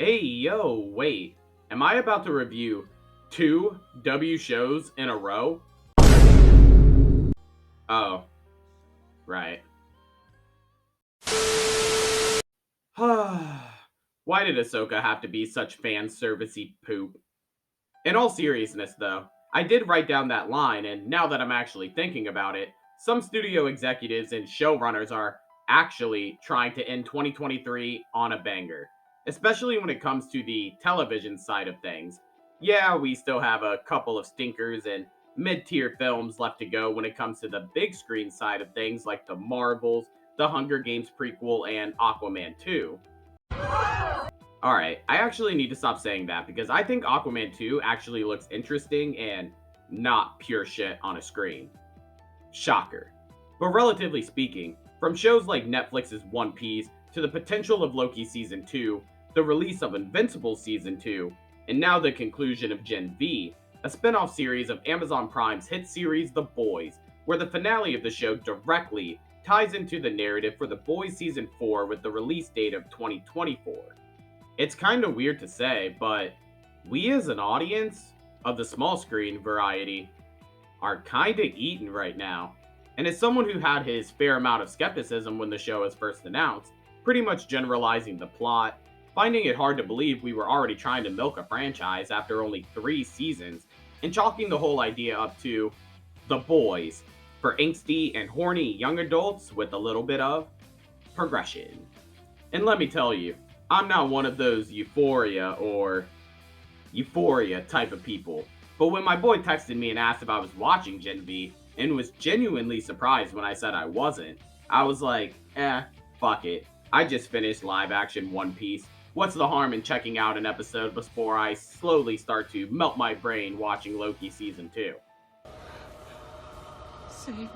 Hey, yo, wait. Am I about to review two W shows in a row? Oh, right. Why did Ahsoka have to be such fan servicey poop? In all seriousness, though, I did write down that line, and now that I'm actually thinking about it, some studio executives and showrunners are actually trying to end 2023 on a banger, especially when it comes to the television side of things. Yeah, we still have a couple of stinkers and mid tier films left to go when it comes to the big screen side of things, like the Marvels, the Hunger Games prequel, and Aquaman 2. Alright, I actually need to stop saying that because I think Aquaman 2 actually looks interesting and not pure shit on a screen. Shocker. But relatively speaking, from shows like Netflix's One Piece to the potential of Loki Season 2, the release of Invincible Season 2, and now the conclusion of Gen V, a spin off series of Amazon Prime's hit series The Boys, where the finale of the show directly ties into the narrative for The Boys Season 4 with the release date of 2024. It's kind of weird to say, but we as an audience of the small screen variety are kind of eaten right now. And as someone who had his fair amount of skepticism when the show was first announced, pretty much generalizing the plot, finding it hard to believe we were already trying to milk a franchise after only 3 seasons, and chalking the whole idea up to the boys for angsty and horny young adults with a little bit of progression. And let me tell you, I'm not one of those euphoria type of people. But when my boy texted me and asked if I was watching Gen V and was genuinely surprised when I said I wasn't, I was like, fuck it. I just finished live action One Piece. What's the harm in checking out an episode before I slowly start to melt my brain watching Loki Season 2? Save me.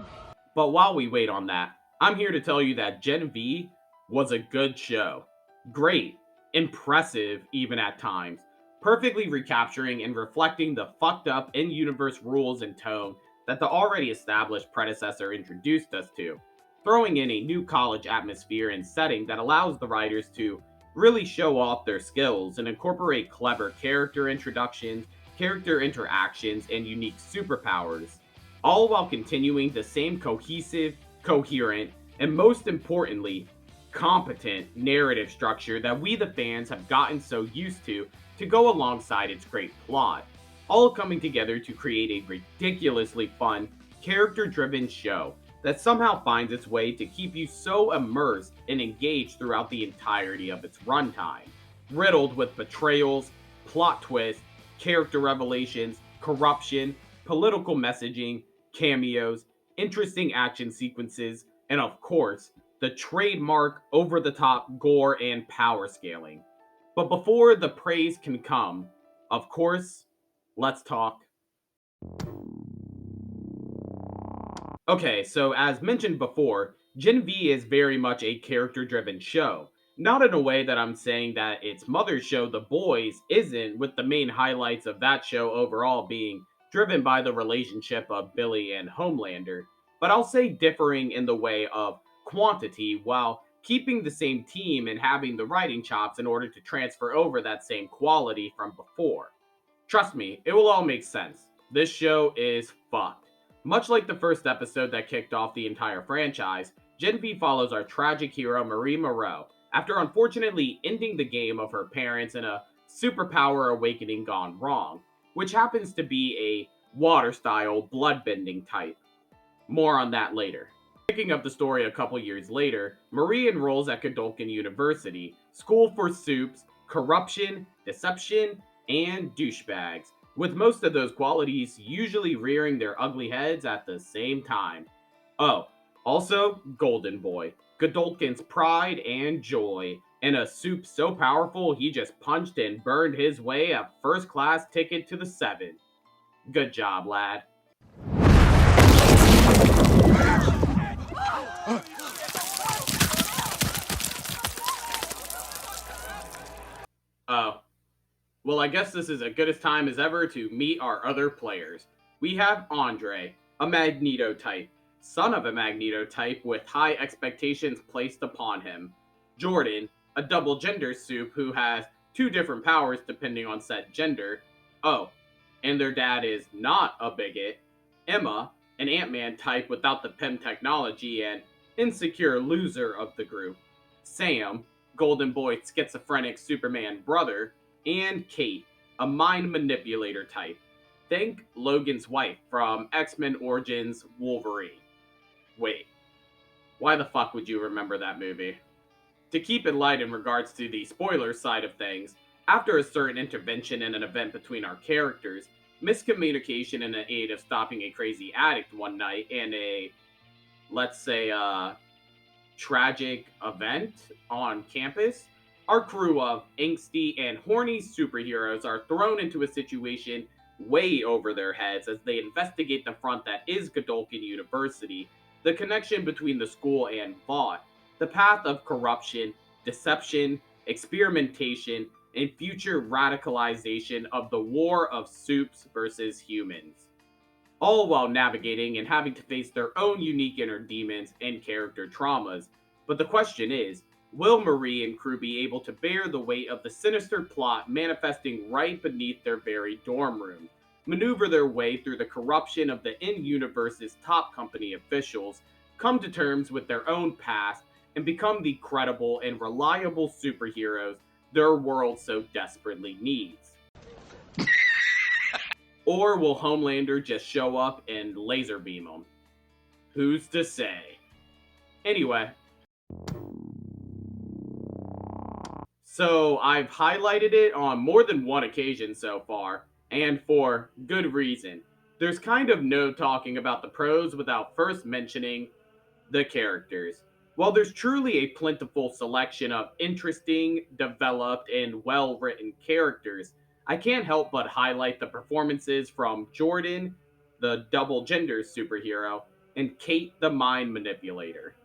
But while we wait on that, I'm here to tell you that Gen V was a good show. Great, impressive even at times, perfectly recapturing and reflecting the fucked up in universe rules and tone that the already established predecessor introduced us to, throwing in a new college atmosphere and setting that allows the writers to really show off their skills and incorporate clever character introductions, character interactions, and unique superpowers, all while continuing the same cohesive, coherent, and most importantly, competent narrative structure that we the fans have gotten so used to go alongside its great plot, all coming together to create a ridiculously fun, character driven show that somehow finds its way to keep you so immersed and engaged throughout the entirety of its runtime, riddled with betrayals, plot twists, character revelations, corruption, political messaging, cameos, interesting action sequences, and of course, the trademark over the top gore and power scaling. But before the praise can come, of course, let's talk. Okay, so as mentioned before, Gen V is very much a character driven show. Not in a way that I'm saying that its mother show, The Boys, isn't, with the main highlights of that show overall being driven by the relationship of Billy and Homelander, but I'll say differing in the way of quantity while keeping the same team and having the writing chops in order to transfer over that same quality from before. Trust me, it will all make sense. This show is fucked. Much like the first episode that kicked off the entire franchise, Gen V follows our tragic hero Marie Moreau after unfortunately ending the game of her parents in a superpower awakening gone wrong, which happens to be a water style bloodbending type. More on that later. Picking up the story a couple years later, Marie enrolls at Godolphin University, school for soups, corruption, deception, and douchebags, with most of those qualities usually rearing their ugly heads at the same time. Oh, also, Golden Boy, Godolphin's pride and joy, and a soup so powerful he just punched and burned his way a first class ticket to the 7. Good job, lad. Oh, well, I guess this is as good a time as ever to meet our other players. We have Andre, a Magneto type, son of a Magneto type with high expectations placed upon him. Jordan, a double gender soup who has two different powers depending on said gender. Oh, and their dad is not a bigot. Emma, an Ant-Man type without the PEM technology and insecure loser of the group. Sam, Golden Boy schizophrenic Superman brother. And Kate, a mind manipulator type. Think Logan's wife from X-Men Origins Wolverine. Wait, why the fuck would you remember that movie? To keep it light in regards to the spoiler side of things, after a certain intervention in an event between our characters, miscommunication in the aid of stopping a crazy addict one night, and a, let's say, tragic event on campus, our crew of angsty and horny superheroes are thrown into a situation way over their heads as they investigate the front that is Godolkin University, the connection between the school and Vought, the path of corruption, deception, experimentation, and future radicalization of the war of supes versus humans, all while navigating and having to face their own unique inner demons and character traumas. But the question is, will Marie and crew be able to bear the weight of the sinister plot manifesting right beneath their very dorm room, maneuver their way through the corruption of the in-universe's top company officials, come to terms with their own past, and become the credible and reliable superheroes their world so desperately needs? Or will Homelander just show up and laser beam them? Who's to say? Anyway, so I've highlighted it on more than one occasion so far, and for good reason. There's kind of no talking about the pros without first mentioning the characters. While there's truly a plentiful selection of interesting, developed, and well written characters, I can't help but highlight the performances from Jordan, the double gender superhero, and Kate, the mind manipulator.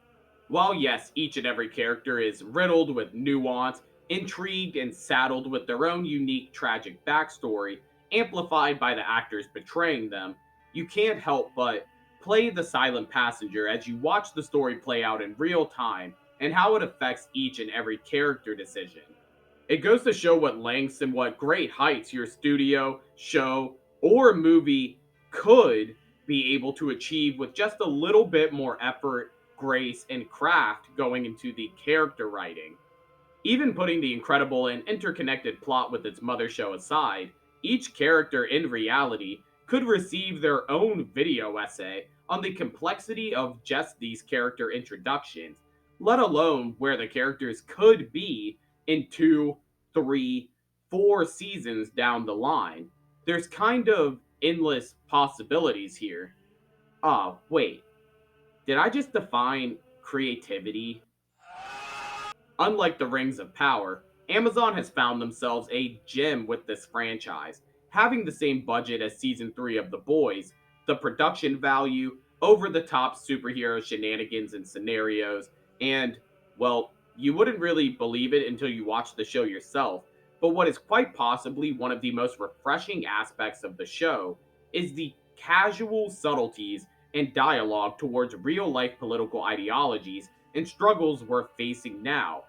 While, yes, each and every character is riddled with nuance, intrigued, and saddled with their own unique tragic backstory, amplified by the actors portraying them, you can't help but play the silent passenger as you watch the story play out in real time and how it affects each and every character decision. It goes to show what lengths and what great heights your studio, show, or movie could be able to achieve with just a little bit more effort, grace, and craft going into the character writing. Even putting the incredible and interconnected plot with its mother show aside, each character in reality could receive their own video essay on the complexity of just these character introductions, let alone where the characters could be in two, three, 4 seasons down the line. There's kind of endless possibilities here. Oh, wait, did I just define creativity? Unlike the Rings of Power, Amazon has found themselves a gem with this franchise, having the same budget as season 3 of The Boys, the production value, over the top superhero shenanigans and scenarios, and, well, you wouldn't really believe it until you watch the show yourself, but what is quite possibly one of the most refreshing aspects of the show is the casual subtleties and dialogue towards real life political ideologies and struggles we're facing now.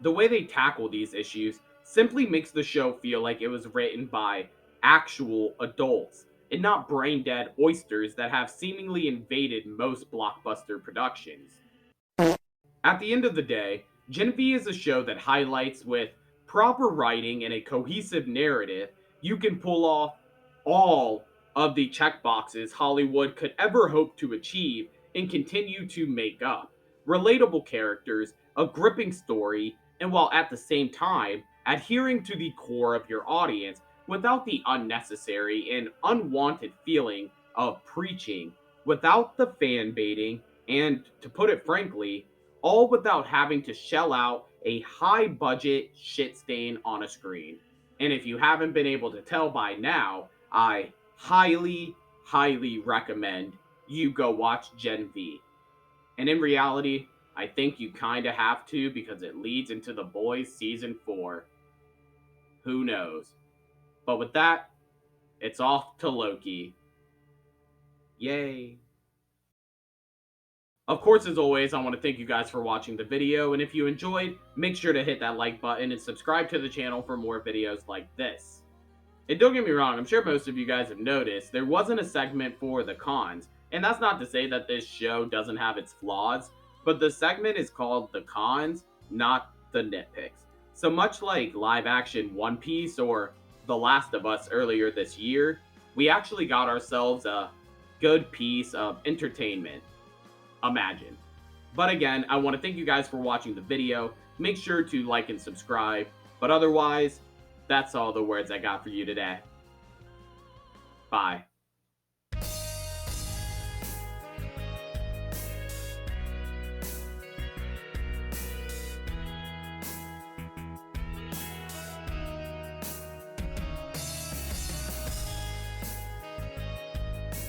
The way they tackle these issues simply makes the show feel like it was written by actual adults and not brain dead oysters that have seemingly invaded most blockbuster productions. At the end of the day, genv is a show that highlights with proper writing and a cohesive narrative you can pull off all of the checkboxes Hollywood could ever hope to achieve and continue to make up. Relatable characters, a gripping story, and while at the same time adhering to the core of your audience without the unnecessary and unwanted feeling of preaching, without the fan baiting, and to put it frankly, all without having to shell out a high budget shit stain on a screen. And if you haven't been able to tell by now, I highly, highly recommend you go watch Gen V. And in reality, I think you kinda have to because it leads into The Boys Season 4. Who knows? But with that, it's off to Loki. Yay. Of course, as always, I want to thank you guys for watching the video, and if you enjoyed, make sure to hit that like button and subscribe to the channel for more videos like this. And don't get me wrong, I'm sure most of you guys have noticed, there wasn't a segment for the cons, and that's not to say that this show doesn't have its flaws, but the segment is called the cons, not the nitpicks. So much like live action One Piece or The Last of Us earlier this year, we actually got ourselves a good piece of entertainment. Imagine. But again, I want to thank you guys for watching the video. Make sure to like and subscribe. But otherwise, that's all the words I got for you today. Bye.